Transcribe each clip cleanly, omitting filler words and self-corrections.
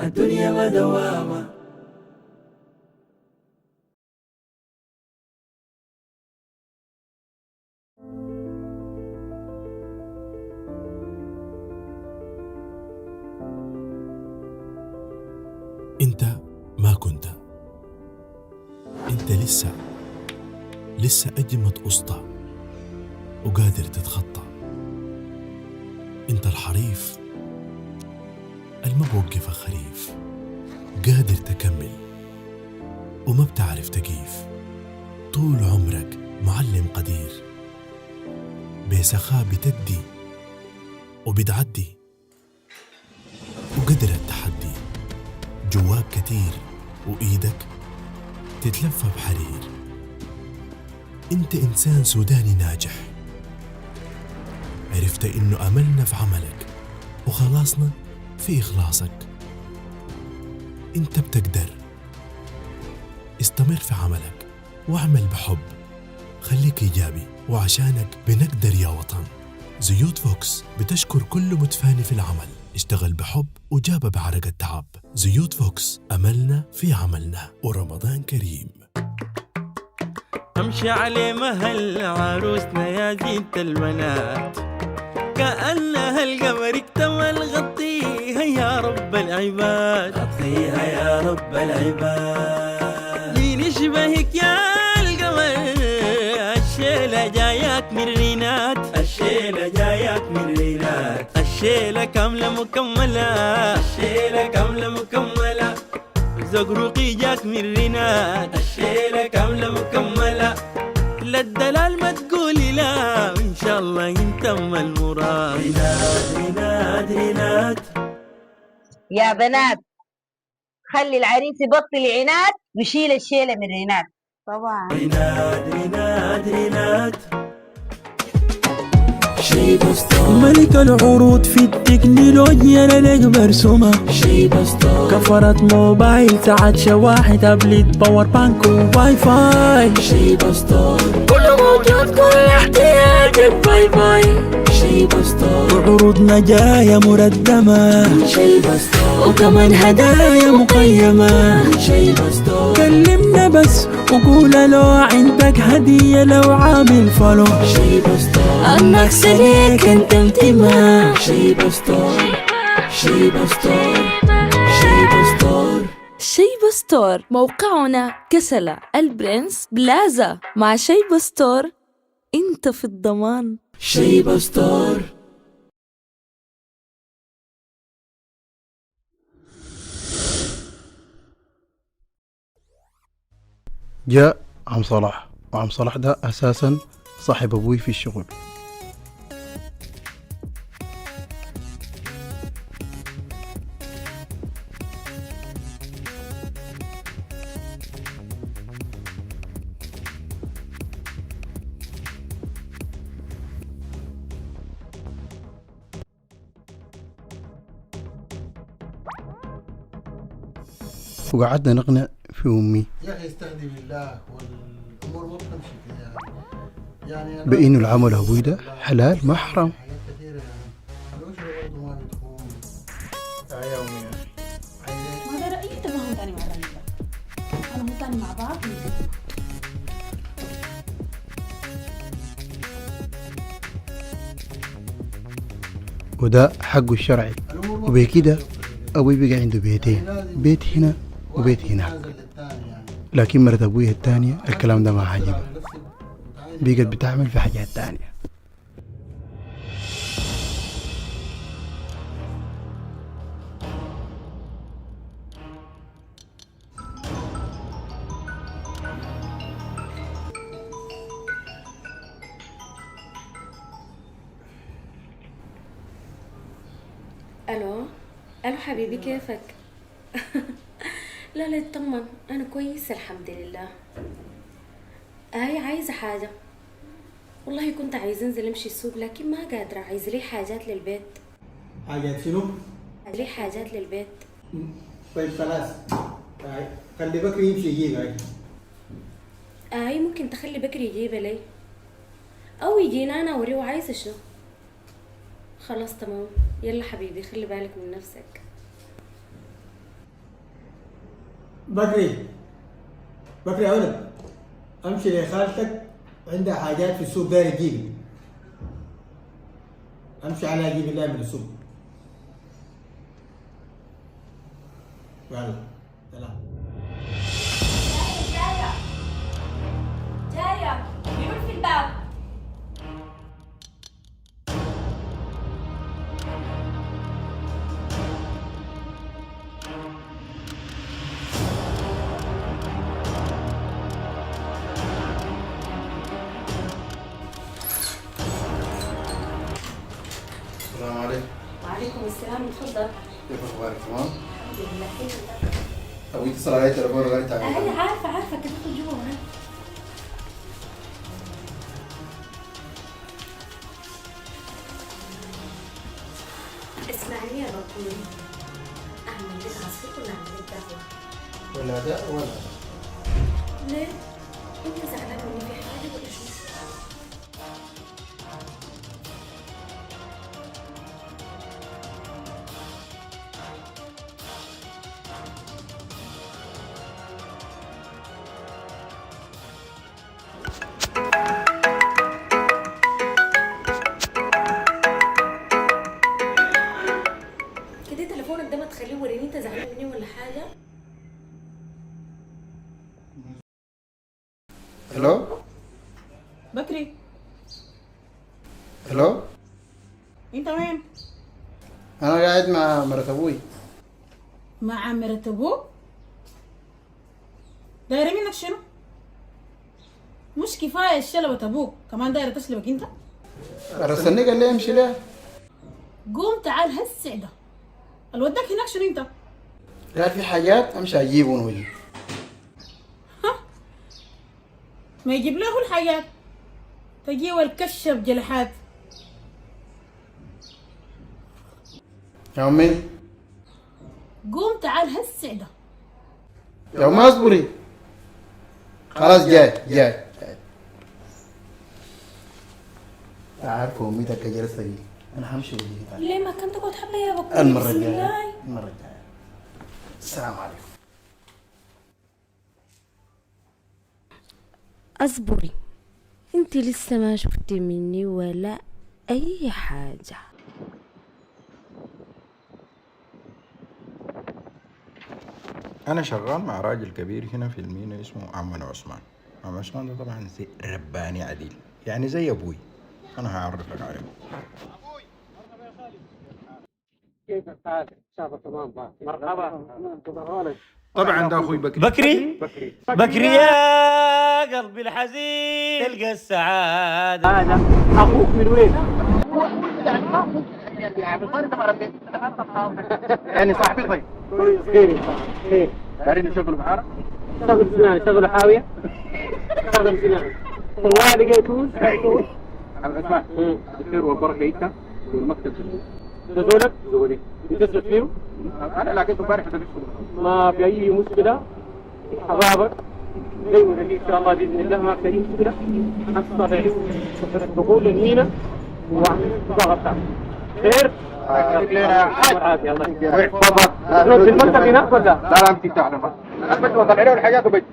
الدنيا ما دوامة. انت ما كنت، انت لسه أجمد أسطى وقادر تتخطى. انت الحريف الما بوقف خريف، قادر تكمل وما بتعرف تكيف. طول عمرك معلم قدير، بسخاء بتدي وبتعدي، وقدر التحدي جواك كتير وإيدك تتلفى بحرير. انت إنسان سوداني ناجح، عرفت إنه أملنا في عملك وخلاصنا في إخلاصك. انت بتقدر، استمر في عملك واعمل بحب، خليك إيجابي وعشانك بنقدر يا وطن. زيوت فوكس بتشكر كل متفاني في العمل، اشتغل بحب وجاب بعرق التعب. زيوت فوكس، أملنا في عملنا. ورمضان كريم. أمشي على مهل عروسنا يا زينة البنات، كأنها القمر اكتمل. غطيها يا رب العباد، غطيها يا رب العباد. مين يشبهك يا القمر؟ الشيلة جاياك من رينات، الشيلة جاياك من رينات. الشيلة كاملة مكملة، الشيلة كاملة مكملة. زقروقي جاك من رينات، الشيلة كاملة مكملة. للدلال ما تقولي لا، وإن شاء الله ينتم المراد. رينات رينات رينات. يا بنات خلي العريس يبطل عناد ويشيل الشيلة من رينات. طبعا رينات رينات رينات. ملك العروض في التكنولوجيا لديك مرسومة. كفرت موبايل، ساعات شواحن، تابلت، باور بانك وواي فاي. كله موجود، كل احتياجك باي باي. وعروضنا جاية مردمة، وكمان هدايا مقيمة. كلمنا بس وقول لو عندك هدية، لو عامل فولو النقص ليك انت انتماء. شيبة ستور، شيبة ستور، شيبة ستور. شيبة ستور موقعنا كسلة البرنس بلازا. مع شيبة ستور انت في الضمان. شيبة ستور. جاء عم صلاح، وعم صلاح ده أساسا صاحب أبوي في الشغل. وقعدنا نقنع في أمي يا أخي استهدي بالله، والأمور ما بتمشي كده يعني بإنه العمل أبوي ده حلال ما حرام. حاجات كثيرة يعني الأسرة برضه ما بتكون يا أمي يا أخي. ما ده رأيي، انت ما هو تاني مع الراجل ده، انا هو تاني مع بعض ونتفق. وده حقه الشرعي، وبكده أبوي بقى عنده بيتين، بيت هنا وبيت هناك. لكن مرت أبوي الثانية الكلام ده ما عجبها، بقت بتعمل في حاجات تانية. الو الو حبيبي، كيفك؟ لا اطمن، انا كويسه الحمد لله. هاي عايزه حاجه؟ والله كنت عايزه انزل امشي السوق لكن ما قادره، عايزه لي حاجات للبيت. حاجات شنو؟ عايزه لي حاجات للبيت. طيب خلاص، خلي بكري يمشي يجيب. هاي ممكن تخلي بكري يجيبها لي، او يجينا انا اوريه عايزه شنو. خلاص تمام، يلا حبيبي خلي بالك من نفسك. بكري بكري يا ولد، امشي لخالتك عندها حاجات في السوق داير تجيبي. امشي على اجيب الله من السوق. يلا سلام. جاية مين في الباب؟ السلام عليكم. وعليكم السلام، اتفضل. كيف اخبارك؟ تمام؟ الحمد لله. كيف انت؟ ابوي اتصل علي تليفون وقال تعالي. انا عارفه كيف تدخل جوا معاك. اسمعني يا بطولي، اعمل لك عصير ولا اعمل لك قهوه؟ ولا ده ولا ده. ليه؟ انت زعلان مني في حاجه ولا شو؟ كده تليفونك ده ما تخليه وريني انت زعلان مني ولا حاجه؟ الو بكري، الو، انت وين؟ انا قاعد مع مرات ابوي. مع مرات ابوك؟ دايره منك شنو؟ مش كفايه الشلبة ابوك كمان دايره تشلبك انت؟ رسلني قال لي امشي ليه؟ قوم تعال هسه ده الوداك هناك شنو انت؟ قال في حاجات امشي اجيبهم وجي. ما يجيب له الحاجات تجي والكشف جلحات. يا امي قوم تعال هسه ده يا امي اصبري. خلاص جاي. عارفه اميتك جلسه دي انا همشي وجي. ليه ما كنت تقعد حبه يا بطولي؟ المره بسم الجايه الله. المره الجايه. السلام عليكم. اصبري، انت لسه ما شفتي مني ولا اي حاجه. أنا شغال مع راجل كبير هنا في المينا اسمه عمنا عثمان. عم عثمان ده طبعا زي رباني عديل، يعني زي أبوي. أنا هعرفك عليه. كيف حالك؟ شافك تمام بقى. مرحبا. طبعا ده أخوي بكري. بكري يا قلبي الحزين تلقى السعادة. هذا أخوك من وين؟ يعني صاحبي طيب. كويس. خير. دارين شغل معانا. شغل سنان، شغل حاوية. شغل سنان. والله لقيتوش. اسمع الخير والبركه انت والمكتب. زولك؟ زولي. بتسرق فيه؟ انا لقيته امبارح في ما في أي مشكلة. حبابك زي ما ان شاء الله باذن الله ما في اي مشكله. نستطيع الدخول للمينا وعمل الضغط. خير؟ عافية الله يجزاك. تفضل. في المكتب هناك ولا؟ لا انت تعلم انا بس بطلع له الحاجات وبيت.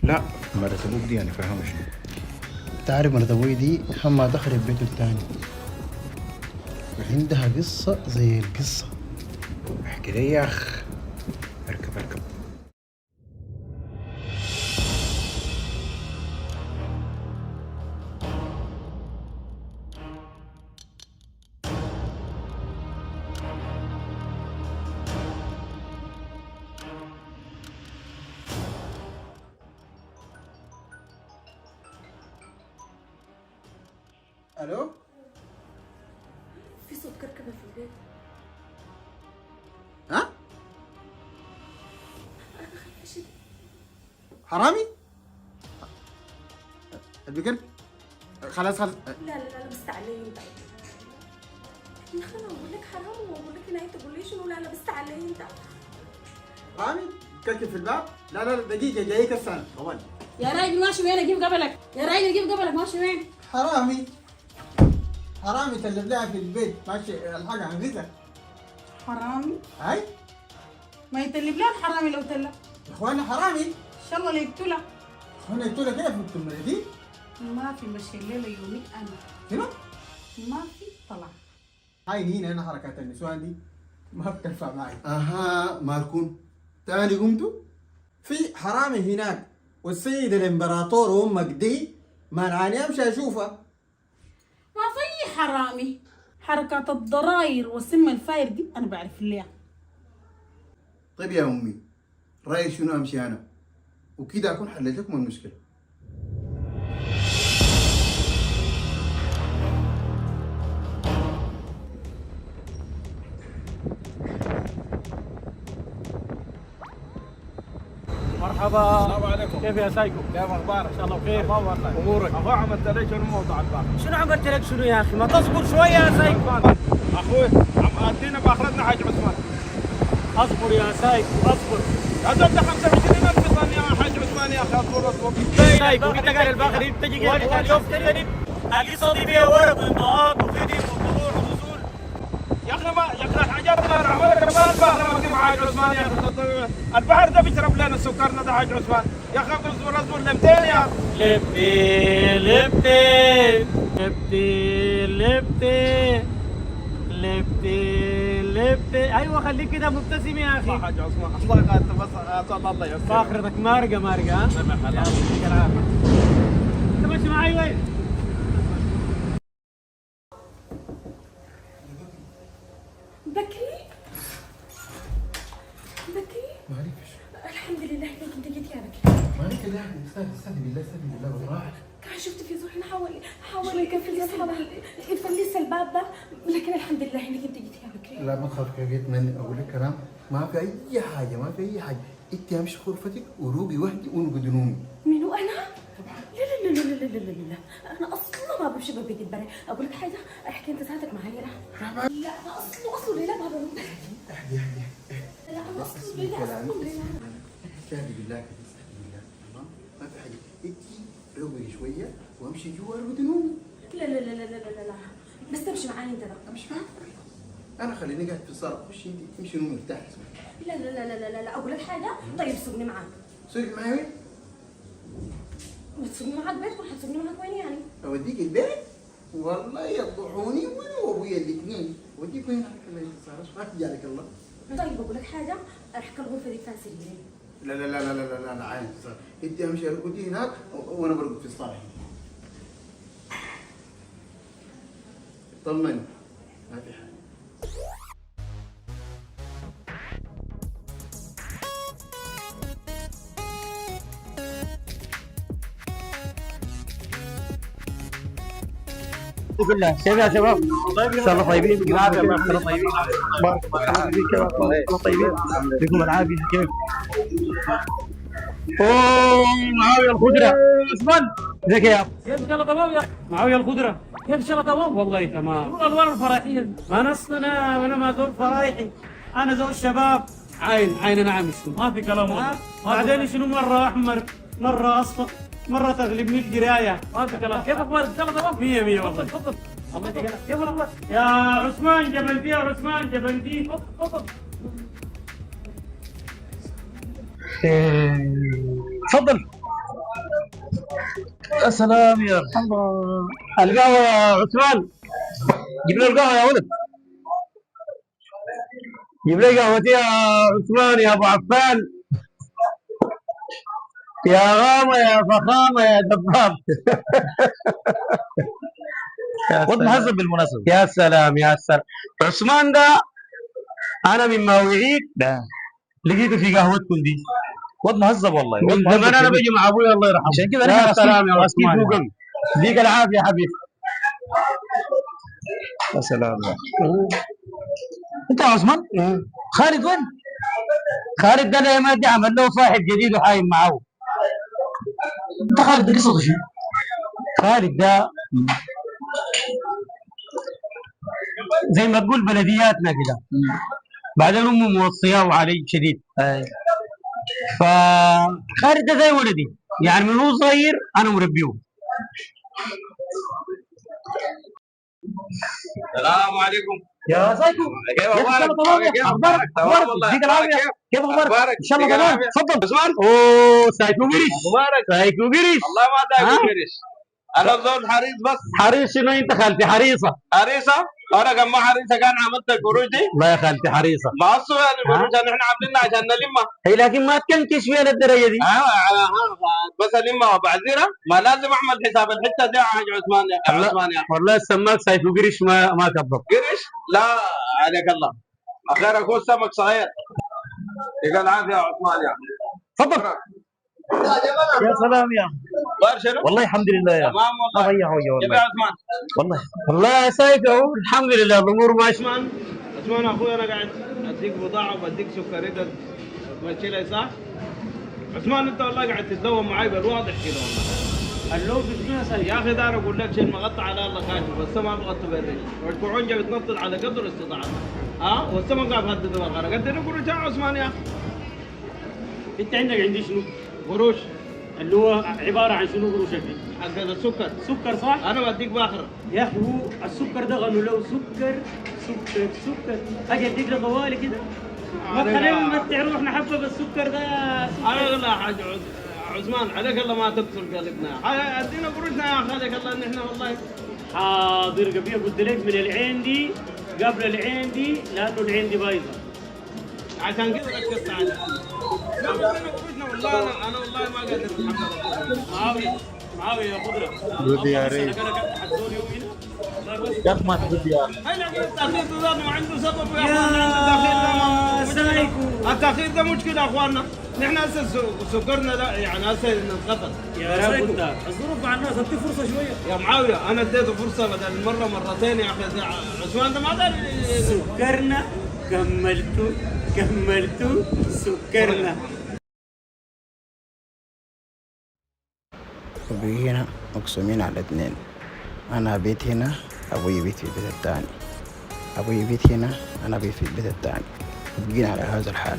لا مرات أبوك دي أنا فاهمة شنو. تعرف مرات ابوي دي هم تخرب بيته الثاني. عندها قصه زي القصه. احكي لي يا أخ. اركب. الو في صوت كركبه في البيت. ها؟ حرامي؟ البقر؟ خلاص لا بس علي انت. يا اخي انا بقول لك حرام واقول لك نهايه تقول لي شنو. لا بس علي انت. حرامي؟ كركب في الباب؟ لا دقيقة جايك السنة. يا راجل ماشي وين اجيب قبلك؟ يا راجل اجيب قبلك ماشي وين؟ حرامي حرامي تلف لها في البيت ماشي الحاجة عن رزق. حرامي؟ هاي ما يتلب لها الحرامي لو تلف. يا اخوانا حرامي. ان شاء الله لا يقتلها. اخوانا يقتلها كيف انتم مريضين؟ ما في مشي الليله يومي انا. شنو؟ ما في طلع. هاي هنا انا حركات النسوان دي ما بتنفع معي. اها مالكم تاني قمتوا؟ في حرامي هناك والسيد الامبراطور وامك دي مانعاني امشي اشوفها. ما في حرامي. حركات الضراير والسم الفاير دي انا بعرف ليها. طيب يا امي رايك شنو امشي انا وكده اكون حليت لكم المشكله. مرحبا. السلام عليكم. كيف يا سايكو؟ كيف اخبارك؟ ان شاء الله بخير. امورك؟ اخوي عملت لي شنو موضوع الباقي؟ شنو عملت لك شنو يا اخي؟ ما تصبر شويه يا سايكو. اخوي ادينا باخرتنا حاج عثمان. اصبر يا سايكو اصبر. هذول 25,000 بطن يا حاج عثمان يا اخي اصبر. سايكو انت قال الباخر انت تجي اليوم تجي الاقتصادي فيها ورق وامضاءات وفيدي وطلوع ونزول. يا اخي ما يا اخي الحاجات اللي انا عملتها ما البحر ما حاج عثمان يا اخي. البحر ده بيشرب لنا سكرنا ده حاج عثمان يا اخي. اصبر لمتين يا لبتي لبتي لبتي لبتي لبتي لبتي. ايوه خليك كده مبتسم يا اخي. حاج عثمان الله يقاتل بس اسال الله يستر. فاخرتك مارقه مارقه ها. الله يخليك العافيه. انت ماشي معي وين؟ بكري بكري معلش الحمد لله انك انت جيت يا بكري. مالك لا استهدي بالله بالراحه. كان شفت في زوجي حاول يفلس الباب ده، لكن الحمد لله انك انت جيت يا بكري. لا ما تخاف جيت مني اقول لك كلام ما في اي حاجه ما في اي حاجه. انت امشي غرفتك وروقي وحدي ونقعد نومي. منو انا؟ لا لا لا لا لا لا لا انا اصلا ما بمشي ببيت البري. اقول لك حاجه احكي انت ذاتك معايا. لا انا اصلا لا ما بمشي. اهدي لا انا اصلا لا استهدي بالله كده استهدي بالله تمام ما في حاجه. انت روقي شويه وامشي جوا ارقد نومي. لا لا لا لا لا لا بس تمشي معايا انت بقى. امشي معاك انا خليني قاعد في الصاله خشي انت امشي نومي ارتاحي. لا لا لا لا لا لا اقول لك حاجه. طيب سوقني معاك. سوقي معايا وين؟ بتسوقني معاك بيتكم حتسوقني معاك وين يعني؟ اوديك البيت والله يضحوني وانا وابويا الاثنين. اوديك وين عليك الله يتصارش ما تجي الله. طيب اقول لك حاجه احكي الغرفه دي فيها سريرين. لا لا لا لا لا لا لا عين انت امشي ارقدي هناك وانا برقد في الصاله. طمني ما في حاجه. كلها كيف يا شباب؟ طيب ان شاء الله طيبين بالعافيه. الله يخليكم طيبين. بارك الله فيك شباب. الله طيبين فيكم العافيه. كيف؟ اوه معاويه الخضره. عثمان ازيك يا ابو؟ كيف ان شاء الله تمام يا معاويه الخضره؟ كيف ان شاء الله تمام؟ والله تمام. الالوان الفرايحيه ما نصنا انا ما زول فرايحي. انا زول شباب. عين نعم شنو ما في كلام. بعدين شنو مره احمر مره اصفر مرة تغلبني القراية. ما في كلام. كيف اخبارك؟ ان شاء الله تمام؟ 100 100 والله. تفضل الله يجزاك. كيف الاخبار؟ يا عثمان جبلتي يا عثمان جبلتي. تفضل تفضل. يا سلام يا الله. القهوة يا عثمان. جيب لي القهوة يا ولد. جيب لي قهوتي يا عثمان يا ابو عفان. يا غامة يا فخامة يا دباب. واد مهذب بالمناسبة. يا سلام يا سلام. عثمان ده أنا من مواعيد لقيته في قهوتكم دي. واد مهذب والله. من زمان أنا بيجي مع أبويا الله يرحمه. عشان كده يا سلام يا عثمان. ديك العافية يا حبيبي. يا سلام يا أنت يا عثمان؟ خالد وين؟ خالد ده يا مادي عمل له صاحب جديد وحايم معاه. انت خالد ده قصته شنو؟ خالد ده زي ما تقول بلدياتنا كده. بعدين امه موصياه علي شديد. فخالد ده زي ولدي. يعني من هو صغير انا مربيه. السلام عليكم يا سايكو، كيف اخبارك؟ كيف اخبارك؟ اخبارك يديك العافيه، كيف اخبارك؟ ان شاء الله تمام. تفضل عثمان. اوه سايكو قريش، مبارك. سايكو قريش. والله ما سايكو قريش، انا زول حريص بس. حريص شنو انت خالتي حريصه؟ حريصه؟ انا كان ما حريصه كان عملت القروش دي. لا يا خالتي حريصه. ما اصلا القروش اللي احنا عاملينها عشان نلمها. هي لكن ما تكنكش فيها للدرجه دي. بس المها وبعذرها، ما لازم اعمل حساب الحته دي يا حاج عثمان يا عثمان يا والله السماك سايكو قريش ما كذب. قرش؟ لا عليك الله، اخير اكون سمك صغير. يقول العافيه يا عثمان يا تفضل. يا سلام يا بار شنو؟ والله الحمد لله يا تمام والله. والله يا عثمان والله يا سايكو الحمد لله الامور ماشيه. عثمان اخوي انا قاعد اديك بضاعه وبديك سكريته تمشي لي صح؟ عثمان انت والله قاعد تتدوم معي بالواضح كده والله. اللوز شنو يا سيد؟ يا اخي دار اقول لك شيء مغطى على الله خاشف بس ما مغطى بالرجل، والكعونجه بتنطط على قدر استطاعتها. والسمك قاعد يهدد بالغرق، قد قروش يا عثمان يا اخي. انت عندي شنو؟ قروش اللي هو عباره عن شنو قروشك دي؟ حق السكر. سكر صح؟ انا بديك باخر. يا اخي هو السكر ده غنوا له سكر سكر سكر، اجي اديك له طوالي كده. ما خلينا نمتع روحنا حبه بالسكر ده يا سكر. عليك الله يا حاج عثمان، عليك الله ما تكسر قلبنا، ادينا قروشنا يا اخي عليك الله ان احنا والله. حاضر قبل قلت لك من العين دي قبل العين دي لانه العين دي بايظه. عشان كده ركزت على والله انا والله ما قادر اتحمل. معاوية يا قدرة ودي يا ريت يا ما تودي يا التأخير ده ما عنده سبب يا اخوانا. سايكو التأخير ده مشكلة يا اخوانا، نحن هسه سكرنا ده يعني هسه نتغفل. يا سايكو الظروف مع الناس ادي فرصة شوية يا معاوية. انا اديته فرصة بدل مرة مرتين يا اخي. عثمان ده ما دار. سكرنا كملتو سكرنا. وبقي هنا مقسومين على 2، أنا بيت هنا أبوي بيت في البيت الثاني، أبوي بيت هنا أنا بيت في البيت الثاني، وبقينا على هذا الحال.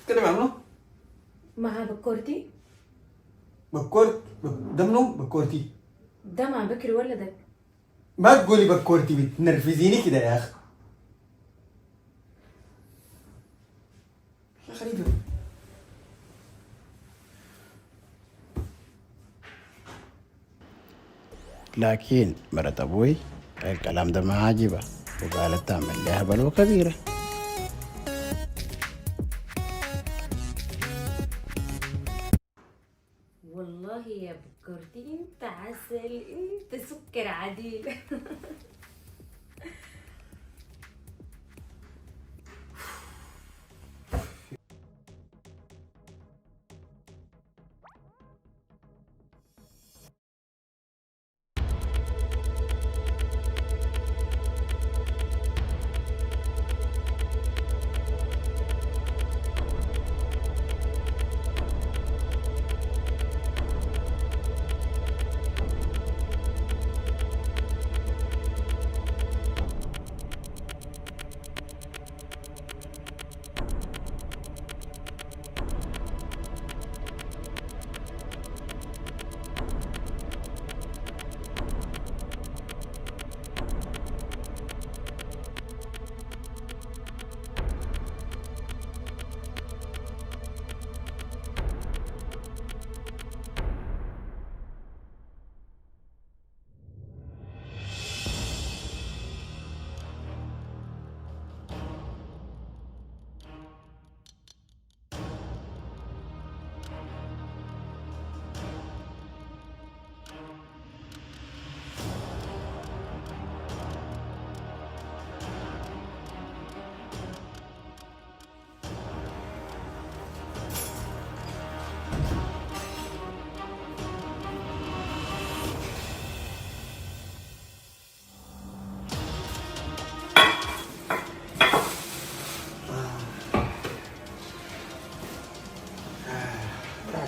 تتكلم عنه؟ مع بكورتي؟ بكورت ده منو بكورتي؟ ده مع بكري ولدك. ما تقولي بكورتي بتنرفزيني كده يا أخي. غريبة. لكن مرت أبوي الكلام ده ما عاجبها وقالت تعمل لها بلوى كبيرة. والله يا بكورتي انت عسل، انت سكر عديل.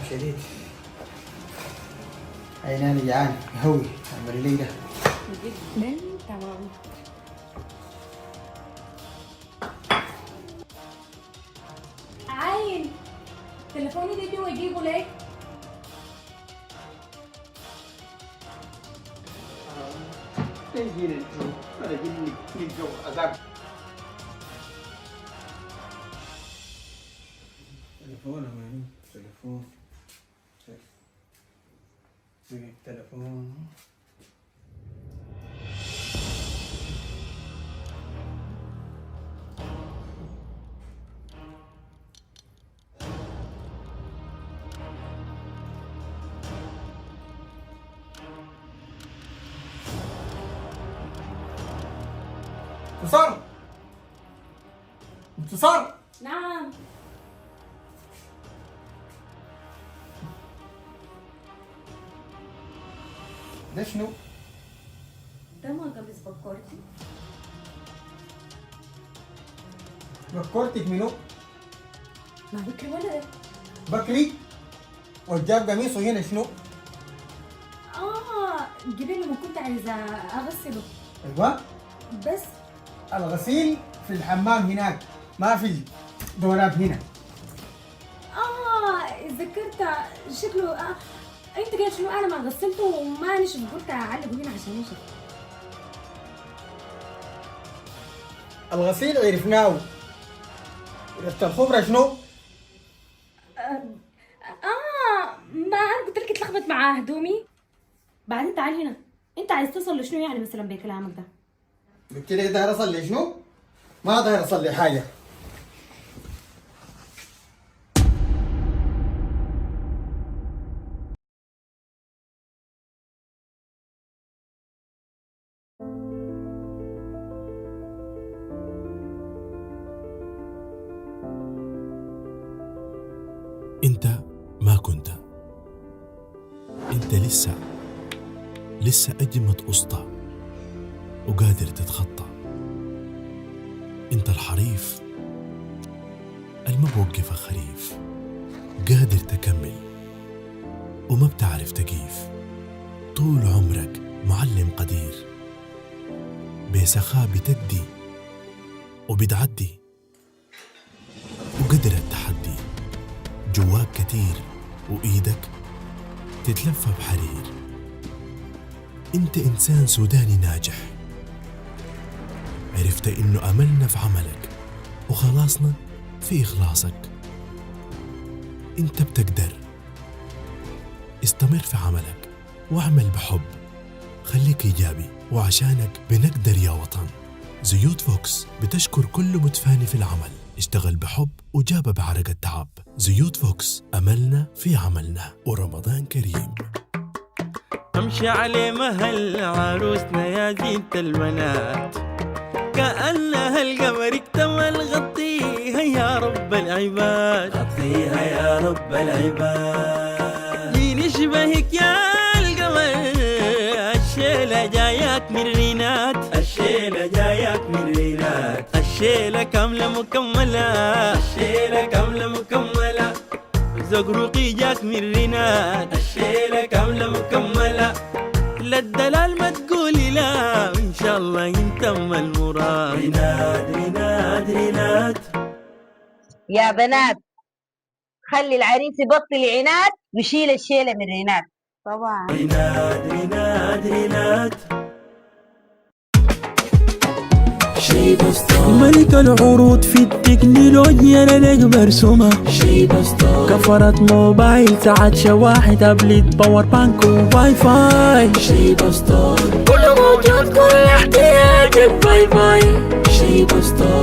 شديد. عيناني جعان هوي اعمل لي ده. جدا تمام. تليفوني ده جوا اجيبه ليه؟ تجيني انا اجيب لك جو عذاب. تليفون يا ماني، تليفون تليفون. انتصار، انتصار. نعم. ده شنو؟ ده ما قميص بكورتي. بكورتك منو؟ ما بكري ولا بكري؟ وجاب قميصه هنا شنو؟ جبين لما كنت عايزة أغسله. ايوه بس الغسيل في الحمام هناك، ما في الدولاب هنا. ذكرت شكله. انت قاعد شنو؟ انا ما غسلته وما نشف، قلت اعلقه هنا عشان ينشف. الغسيل عرفناه، ريحة الخبرة شنو؟ ما انا قلت لك اتلخبط مع هدومي. بعدين تعال هنا، انت عايز توصل لشنو يعني مثلا بكلامك ده؟ قلت لك داير اصلي شنو؟ ما داير اصلي حاجة. انت ما كنت، انت لسه أجمد أسطى وقادر تتخطى. انت الحريف الما بوقف خريف، قادر تكمل وما بتعرف تقيف. طول عمرك معلم قدير، بسخاء بتدي وبتعدي، وقدر التحدي جواك كتير وإيدك تتلفى بحرير. انت إنسان سوداني ناجح، عرفت إنه أملنا في عملك وخلاصنا في إخلاصك. انت بتقدر، استمر في عملك واعمل بحب، خليك إيجابي وعشانك بنقدر يا وطن. زيوت فوكس بتشكر كل متفاني في العمل، اشتغل بحب وجاب بعرق التعب. زيوت فوكس، أملنا في عملنا. ورمضان كريم. امشي على مهل عروسنا يا زينة البنات، كأنها القمر اكتمل. غطيها يا رب العباد، غطيها يا رب العباد. مين يشبهك يا القمر؟ الشيلة جاياك من رينات، الشيلة جاياك من رينات. الشيلة كاملة مكملة، الشيلة كاملة مكملة. زقروقي جاك من رينات، الشيلة كاملة مكملة. للدلال ما تقولي لا، وإن شاء الله ينتم المراد. رينات رينات رينات. يا بنات خلي العريس يبطل عناد ويشيل الشيلة من رينات. طبعا رينات رينات رينات. ملك العروض في التكنولوجيا لديك مرسومة. كفرت موبايل، ساعات شواحن، تابلت، باور بانك وواي فاي. كله موجود، كل احتياجك باي باي.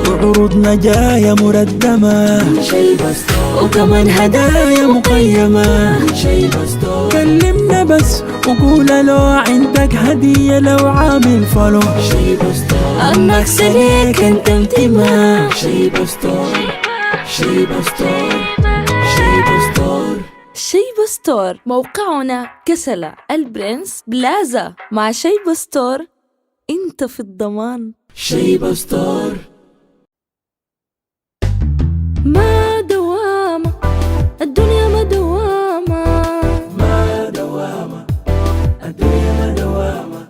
وعروضنا جاية مردمة، وكمان هدايا مقيمة. كلمنا بس وقول لو عندك هدية، لو عامل فولو المكس ليك انت انتماء. شيبة ستور، شيبة ستور، شيبة ستور. شيبة ستور موقعنا كسلة البرنس بلازا. مع شيبة ستور انت في الضمان. شيبة ستور. ما دوامة الدنيا، ما دوامة، ما دوامة الدنيا، ما دوامة.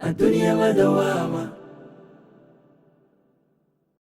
الدنيا ما دوامة.